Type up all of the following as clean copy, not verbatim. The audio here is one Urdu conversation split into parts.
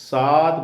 7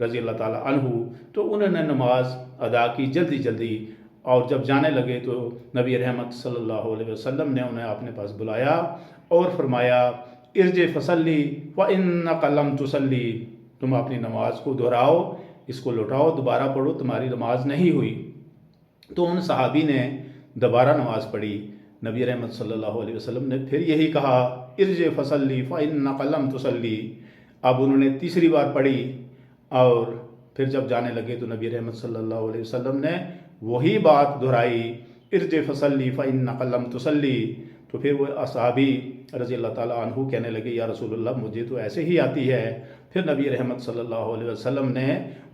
رضی اللہ تعالیٰ عنہ، تو انہوں نے نماز ادا کی جلدی جلدی، اور جب جانے لگے تو نبی رحمت صلی اللہ علیہ وسلم نے انہیں اپنے پاس بلایا اور فرمایا ارجع فصلی فإنک لم تصلی، تم اپنی نماز کو دہراؤ، اس کو لوٹاؤ، دوبارہ پڑھو، تمہاری نماز نہیں ہوئی۔ تو ان صحابی نے دوبارہ نماز پڑھی۔ نبی رحمت صلی اللہ علیہ وسلم نے پھر یہی کہا ارجع فصلی فإنک لم تصلی۔ اب انہوں نے تیسری بار پڑھی، اور پھر جب جانے لگے تو نبی رحمت صلی اللہ علیہ وسلم نے وہی بات دہرائی ارجع فصلی فإنک لم تصلی۔ تو پھر وہ اصحابی رضی اللہ تعالیٰ عنہ کہنے لگے یا رسول اللہ مجھے تو ایسے ہی آتی ہے۔ پھر نبی رحمت صلی اللہ علیہ وسلم نے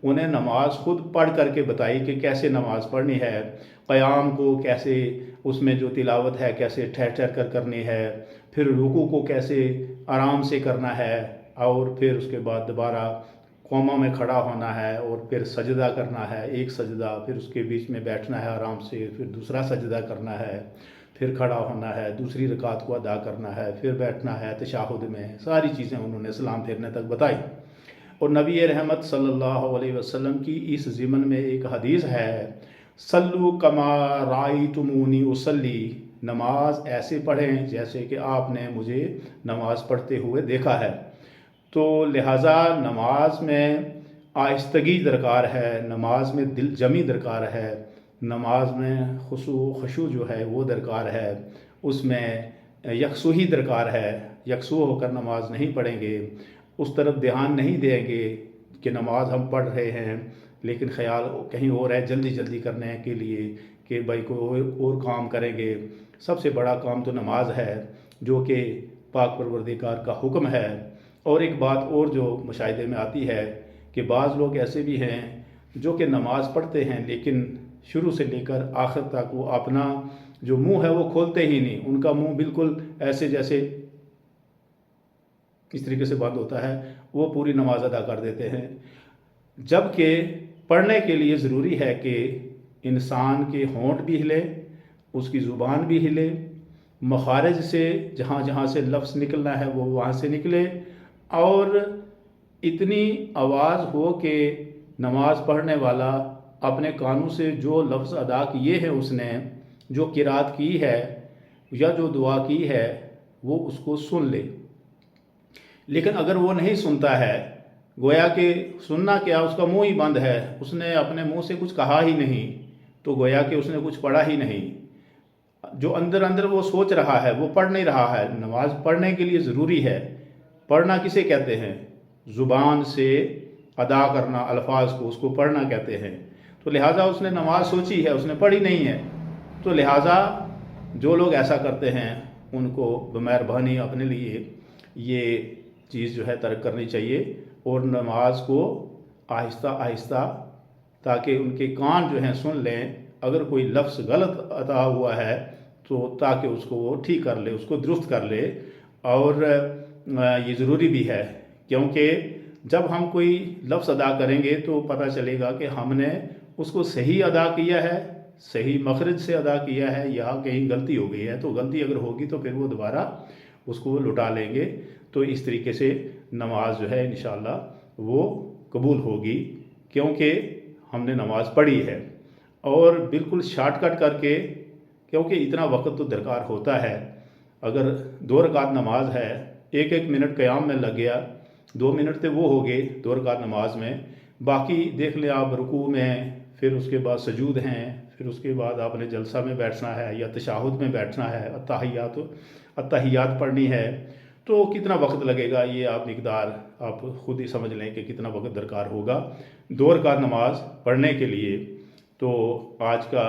انہیں نماز خود پڑھ کر کے بتائی کہ کیسے نماز پڑھنی ہے، قیام کو کیسے، اس میں جو تلاوت ہے کیسے ٹھہر ٹھہر کر کرنی ہے، پھر رکوع کو کیسے آرام سے کرنا ہے، اور پھر اس کے بعد دوبارہ قوموں میں کھڑا ہونا ہے، اور پھر سجدہ کرنا ہے، ایک سجدہ، پھر اس کے بیچ میں بیٹھنا ہے آرام سے، پھر دوسرا سجدہ کرنا ہے، پھر کھڑا ہونا ہے، دوسری رکعت کو ادا کرنا ہے، پھر بیٹھنا ہے تشہد میں، ساری چیزیں انہوں نے سلام پھیرنے تک بتائی۔ اور نبی رحمت صلی اللہ علیہ وسلم کی اس ضمن میں ایک حدیث ہے صلو کما رأیتمونی اصلی، نماز ایسے پڑھیں جیسے کہ آپ نے مجھے نماز پڑھتے ہوئے دیکھا ہے۔ تو لہٰذا نماز میں آہستگی درکار ہے، نماز میں دل جمی درکار ہے، نماز میں خشوع جو ہے وہ درکار ہے، اس میں یکسوئی درکار ہے۔ یکسو ہو کر نماز نہیں پڑھیں گے، اس طرف دھیان نہیں دیں گے کہ نماز ہم پڑھ رہے ہیں لیکن خیال کہیں اور ہے، جلدی جلدی کرنے کے لیے کہ بھائی کوئی اور کام کریں گے۔ سب سے بڑا کام تو نماز ہے جو کہ پاک پروردگار کا حکم ہے۔ اور ایک بات اور جو مشاہدے میں آتی ہے کہ بعض لوگ ایسے بھی ہیں جو کہ نماز پڑھتے ہیں لیکن شروع سے لے کر آخر تک وہ اپنا جو منہ ہے وہ کھولتے ہی نہیں، ان کا منہ بالکل ایسے جیسے اس طریقے سے بند ہوتا ہے، وہ پوری نماز ادا کر دیتے ہیں۔ جبکہ پڑھنے کے لیے ضروری ہے کہ انسان کے ہونٹ بھی ہلے، اس کی زبان بھی ہلے، مخارج سے جہاں جہاں سے لفظ نکلنا ہے وہ وہاں سے نکلے، اور اتنی آواز ہو کہ نماز پڑھنے والا اپنے کانوں سے جو لفظ ادا کیے ہیں، اس نے جو قرات کی ہے یا جو دعا کی ہے وہ اس کو سن لے۔ لیکن اگر وہ نہیں سنتا ہے، گویا کہ سننا کیا، اس کا منہ ہی بند ہے، اس نے اپنے منہ سے کچھ کہا ہی نہیں، تو گویا کہ اس نے کچھ پڑھا ہی نہیں۔ جو اندر اندر وہ سوچ رہا ہے وہ پڑھ نہیں رہا ہے۔ نماز پڑھنے کے لیے ضروری ہے۔ پڑھنا کسے کہتے ہیں؟ زبان سے ادا کرنا الفاظ کو، اس کو پڑھنا کہتے ہیں۔ تو لہٰذا اس نے نماز سوچی ہے، اس نے پڑھی نہیں ہے۔ تو لہٰذا جو لوگ ایسا کرتے ہیں ان کو بمہربانی اپنے لیے یہ چیز جو ہے ترک کرنی چاہیے، اور نماز کو آہستہ آہستہ، تاکہ ان کے کان جو ہیں سن لیں، اگر کوئی لفظ غلط ادا ہوا ہے تو تاکہ اس کو وہ ٹھیک کر لے، اس کو درست کر لے۔ اور یہ ضروری بھی ہے، کیونکہ جب ہم کوئی لفظ ادا کریں گے تو پتہ چلے گا کہ ہم نے اس کو صحیح ادا کیا ہے، صحیح مخرج سے ادا کیا ہے، یا کہیں غلطی ہو گئی ہے۔ تو غلطی اگر ہوگی تو پھر وہ دوبارہ اس کو لٹا لیں گے۔ تو اس طریقے سے نماز جو ہے انشاءاللہ وہ قبول ہوگی، کیونکہ ہم نے نماز پڑھی ہے۔ اور بالکل شارٹ کٹ کر کے، کیونکہ اتنا وقت تو درکار ہوتا ہے، اگر 2 رکعت نماز ہے، 1 منٹ قیام میں لگ گیا، 2 منٹ تو وہ ہو گئے 2 رکعت نماز میں، باقی دیکھ لیں آپ رکوع میں، پھر اس کے بعد سجود ہیں، پھر اس کے بعد آپ نے جلسہ میں بیٹھنا ہے یا تشہد میں بیٹھنا ہے، اتحیات پڑھنی ہے، تو کتنا وقت لگے گا یہ آپ مقدار آپ خود ہی سمجھ لیں کہ کتنا وقت درکار ہوگا 2 رکعت نماز پڑھنے کے لیے۔ تو آج کا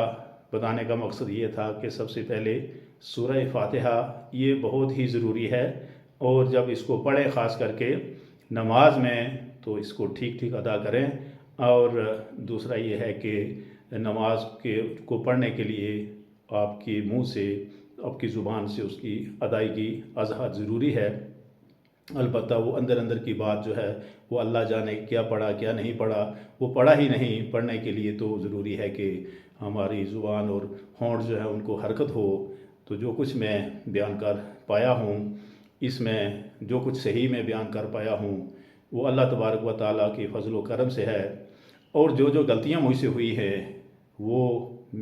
بتانے کا مقصد یہ تھا کہ سب سے پہلے سورہ فاتحہ یہ بہت ہی ضروری ہے، اور جب اس کو پڑھیں خاص کر کے نماز میں تو اس کو ٹھیک ٹھیک ادا کریں۔ اور دوسرا یہ ہے کہ نماز کو پڑھنے کے لیے آپ کے منہ سے، آپ کی زبان سے اس کی ادائیگی ازحد ضروری ہے۔ البتہ وہ اندر اندر کی بات جو ہے وہ اللہ جانے کیا پڑھا کیا نہیں پڑھا، وہ پڑھا ہی نہیں۔ پڑھنے کے لیے تو ضروری ہے کہ ہماری زبان اور ہونٹ جو ہے ان کو حرکت ہو۔ تو جو کچھ میں بیان کر پایا ہوں، اس میں جو کچھ صحیح میں بیان کر پایا ہوں، وہ اللہ تبارک و تعالیٰ کی فضل و کرم سے ہے، اور جو غلطیاں مجھ سے ہوئی ہیں وہ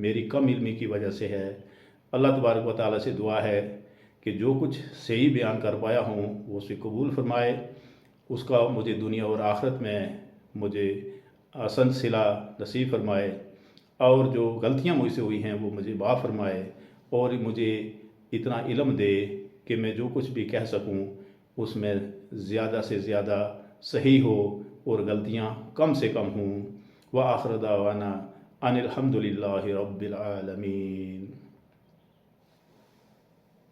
میری کم علمی کی وجہ سے ہے۔ اللہ تبارک و تعالیٰ سے دعا ہے کہ جو کچھ صحیح بیان کر پایا ہوں وہ اسے قبول فرمائے، اس کا مجھے دنیا اور آخرت میں مجھے حسن صلہ نصیب فرمائے، اور جو غلطیاں مجھ سے ہوئی ہیں وہ مجھے معاف فرمائے، اور مجھے اتنا علم دے کہ میں جو کچھ بھی کہہ سکوں اس میں زیادہ سے زیادہ صحیح ہو اور غلطیاں کم سے کم ہوں۔ وآخر دعوانا ان الحمد للہ رب العالمین۔